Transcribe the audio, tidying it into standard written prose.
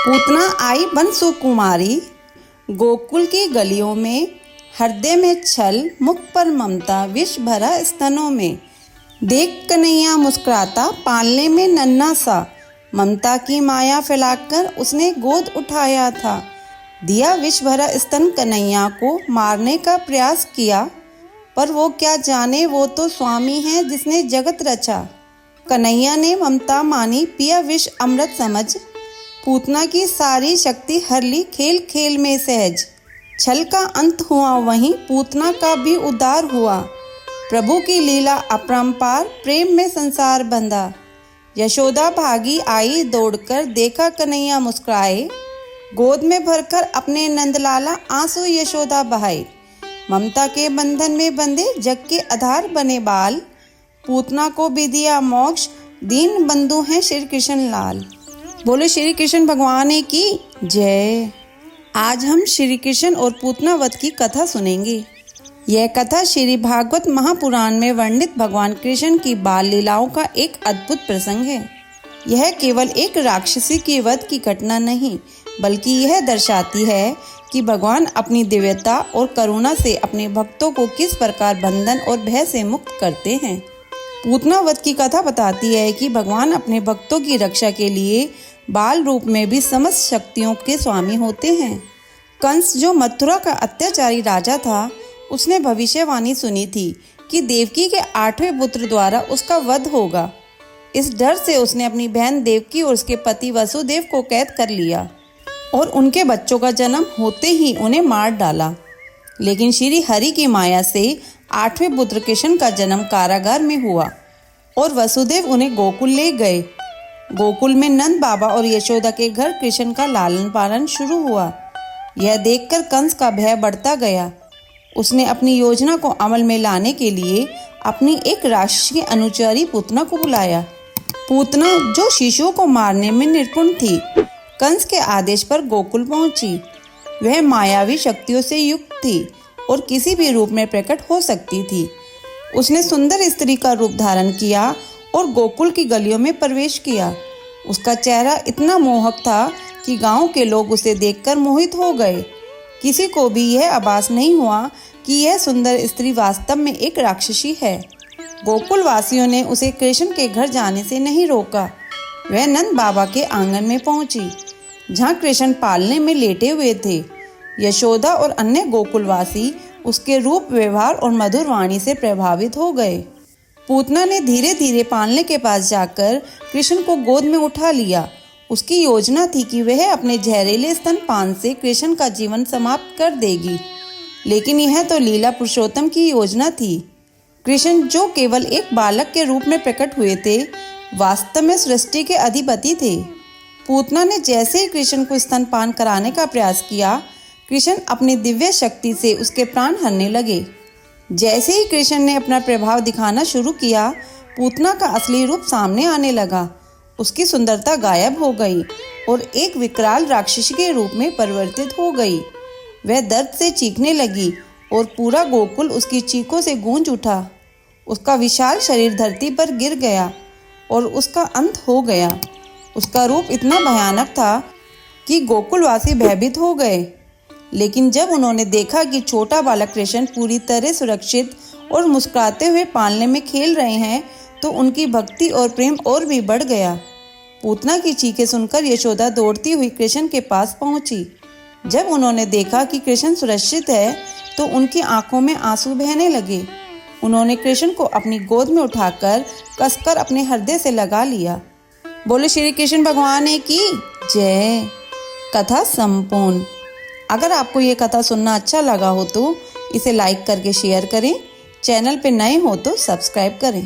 पूतना आई बन सुकुमारी, गोकुल की गलियों में, हृदय में छल, मुख पर ममता, विष भरा स्तनों में। देख कन्हैया मुस्कुराता पालने में नन्हा सा, ममता की माया फैलाकर उसने गोद उठाया था। दिया विष भरा स्तन कन्हैया को मारने का प्रयास किया, पर वो क्या जाने, वो तो स्वामी है जिसने जगत रचा। कन्हैया ने ममता मानी, पिया विष अमृत समझ, पूतना की सारी शक्ति हर ली खेल खेल में सहज। छल का अंत हुआ वहीं पूतना का भी उद्धार हुआ, प्रभु की लीला अपरंपार, प्रेम में संसार बंधा। यशोदा भागी आई दौड़कर, देखा कन्हैया मुस्कुराए, गोद में भरकर अपने नंदलाला आंसू यशोदा बहाए। ममता के बंधन में बंधे जग के आधार बने बाल, पूतना को भी दिया मोक्ष, दीन बंधु हैं श्री कृष्ण लाल। बोले श्री कृष्ण भगवान की जय। आज हम श्री कृष्ण और पूतना वध की कथा सुनेंगे। यह कथा श्री भागवत महापुराण में वर्णित भगवान कृष्ण की बाल लीलाओं का एक अद्भुत प्रसंग है। यह केवल एक राक्षसी के वध की घटना नहीं, बल्कि यह दर्शाती है कि भगवान अपनी दिव्यता और करुणा से अपने भक्तों को किस प्रकार बंधन और भय से मुक्त करते हैं। पूतना वध की कथा बताती है कि भगवान अपने भक्तों की रक्षा के लिए बाल रूप में भी समस्त शक्तियों के स्वामी होते हैं। कंस जो मथुरा का अत्याचारी राजा था, उसने भविष्यवाणी सुनी थी कि देवकी के 8वें पुत्र द्वारा उसका वध होगा। इस डर से उसने अपनी बहन देवकी और उसके पति वसुदेव को कैद कर लिया और उनके बच्चों का जन्म होते ही उन्हें मार डाला। लेकिन श्री हरि की माया से 8वें पुत्र कृष्ण का जन्म कारागार में हुआ और वसुदेव उन्हें गोकुल ले गए। गोकुल में नंद बाबा और यशोदा के घर कृष्ण का लालन पालन शुरू हुआ। यह देखकर कंस का भय बढ़ता गया। उसने अपनी योजना को अमल में लाने के लिए अपनी एक राक्षसी अनुचरी पूतना को बुलाया। पूतना जो शिशुओं को मारने में निपुण थी, कंस के आदेश पर गोकुल पहुंची। वह मायावी शक्तियों से युक्त थी और किसी भी रूप में प्रकट हो सकती थी। उसने सुंदर स्त्री का रूप धारण किया और गोकुल की गलियों में प्रवेश किया। उसका चेहरा इतना मोहक था कि गांव के लोग उसे देखकर मोहित हो गए। किसी को भी यह आभास नहीं हुआ कि यह सुंदर स्त्री वास्तव में एक राक्षसी है। गोकुल वासियों ने उसे कृष्ण के घर जाने से नहीं रोका। वह नंद बाबा के आंगन में पहुंची, जहां कृष्ण पालने में लेटे हुए थे। यशोदा और अन्य गोकुलवासी उसके रूप, व्यवहार और मधुर वाणी से प्रभावित हो गए। पूतना ने धीरे धीरे पालने के पास जाकर कृष्ण को गोद में उठा लिया। उसकी योजना थी कि वह अपने जहरीले स्तनपान से कृष्ण का जीवन समाप्त कर देगी, लेकिन यह तो लीला पुरुषोत्तम की योजना थी। कृष्ण जो केवल एक बालक के रूप में प्रकट हुए थे, वास्तव में सृष्टि के अधिपति थे। पूतना ने जैसे ही कृष्ण को स्तनपान कराने का प्रयास किया, कृष्ण अपनी दिव्य शक्ति से उसके प्राण हरने लगे। जैसे ही कृष्ण ने अपना प्रभाव दिखाना शुरू किया, पूतना का असली रूप सामने आने लगा। उसकी सुंदरता गायब हो गई और एक विकराल राक्षसी के रूप में परिवर्तित हो गई। वह दर्द से चीखने लगी और पूरा गोकुल उसकी चीखों से गूंज उठा। उसका विशाल शरीर धरती पर गिर गया और उसका अंत हो गया। उसका रूप इतना भयानक था कि गोकुलवासी भयभीत हो गए। लेकिन जब उन्होंने देखा कि छोटा बालक कृष्ण पूरी तरह सुरक्षित और मुस्कुराते हुए पालने में खेल रहे हैं, तो उनकी भक्ति और प्रेम और भी बढ़ गया। पूतना की चीखें सुनकर यशोदा दौड़ती हुई कृष्ण के पास पहुंची। जब उन्होंने देखा कि कृष्ण सुरक्षित है, तो उनकी आंखों में आंसू बहने लगे। उन्होंने कृष्ण को अपनी गोद में उठाकर कसकर अपने हृदय से लगा लिया। बोले श्री कृष्ण भगवान की जय। कथा संपूर्ण। अगर आपको ये कथा सुनना अच्छा लगा हो तो इसे लाइक करके शेयर करें। चैनल पे नए हो तो सब्सक्राइब करें।